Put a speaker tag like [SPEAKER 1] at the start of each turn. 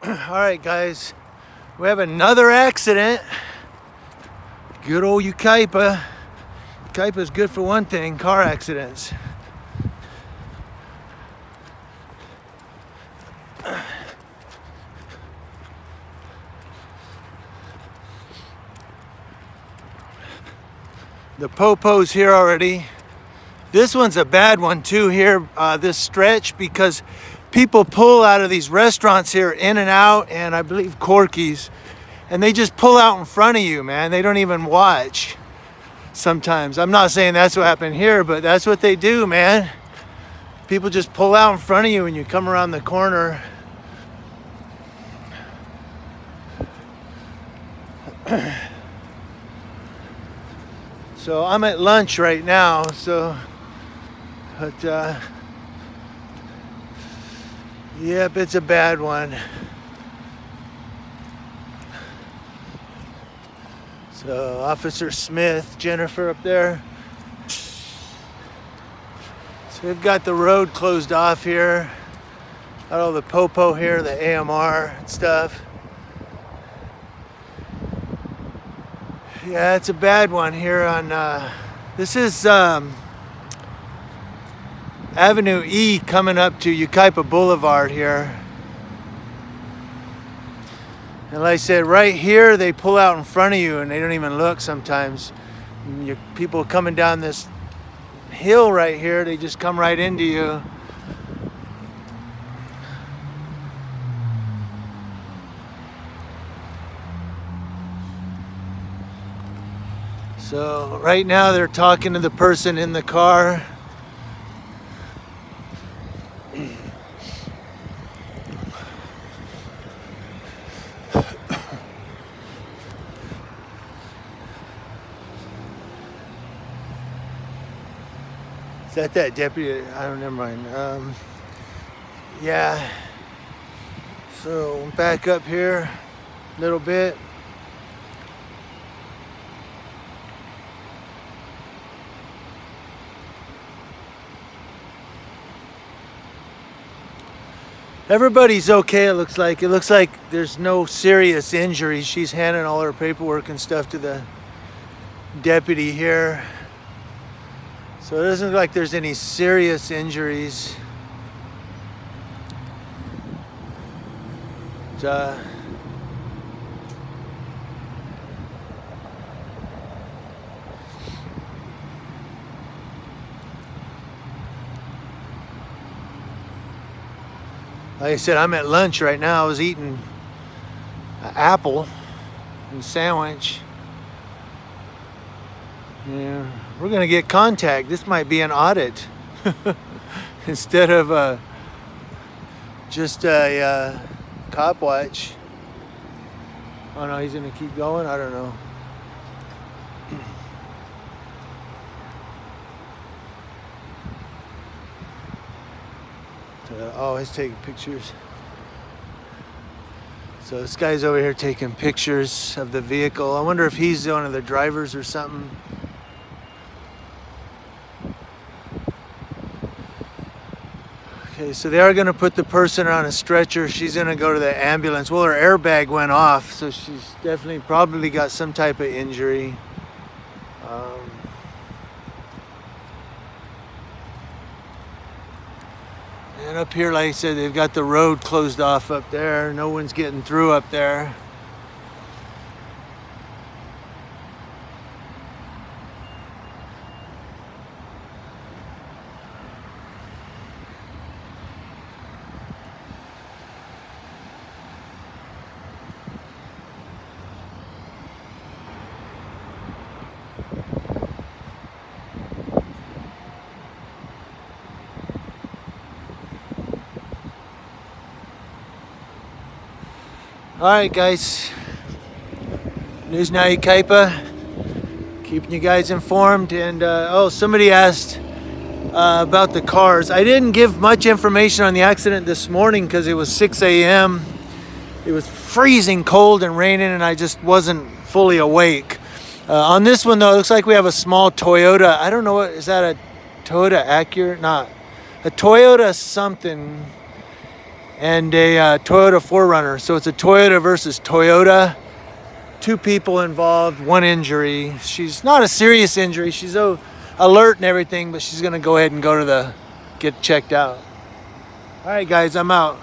[SPEAKER 1] Alright guys, we have another accident. Good old Yucaipa. Yucaipa is good for one thing, car accidents. The popo's here already. This one's a bad one too here, this stretch, because people pull out of these restaurants here, In and Out, and I believe Corky's, and they just pull out in front of you, man. They don't even watch sometimes. I'm not saying that's what happened here, but that's what they do, man. People just pull out in front of you when you come around the corner. So I'm at lunch right now, but yep, it's a bad one. So Officer Smith, Jennifer up there. So they've got the road closed off here. Got all the popo here, the AMR and stuff. Yeah, it's a bad one here on, this is Avenue E coming up to Yucaipa Boulevard here. And like I said, right here, they pull out in front of you and they don't even look sometimes. People coming down this hill right here, they just come right into you. So right now they're talking to the person in the car. Is that deputy? I don't, never mind. Yeah. So back up here a little bit. Everybody's okay, it looks like. It looks like there's no serious injuries. She's handing all her paperwork and stuff to the deputy here. So it doesn't look like there's any serious injuries. Like I said, I'm at lunch right now. I was eating an apple and a sandwich. Yeah, we're gonna get contact. This might be an audit instead of just a cop watch. Oh no, he's gonna keep going. I don't know. Oh, he's taking pictures. So this guy's over here taking pictures of the vehicle. I wonder if he's one of the drivers or something. Okay, so they are going to put the person on a stretcher. She's going to go to the ambulance. Well, her airbag went off, so she's definitely probably got some type of injury. And up here, like I said, they've got the road closed off up there. No one's getting through up there. Alright guys, News Now Yucaipa, keeping you guys informed. And oh, somebody asked about the cars. I didn't give much information on the accident this morning because it was 6 a.m. It was freezing cold and raining and I just wasn't fully awake. On this one though, it looks like we have a small Toyota. I don't know, what is that, a Toyota Acura? Not a Toyota something. and a Toyota 4Runner. So it's a Toyota versus Toyota. 2 people involved, 1 injury. She's not a serious injury. She's alert and everything, but she's gonna go ahead and get checked out. All right, guys, I'm out.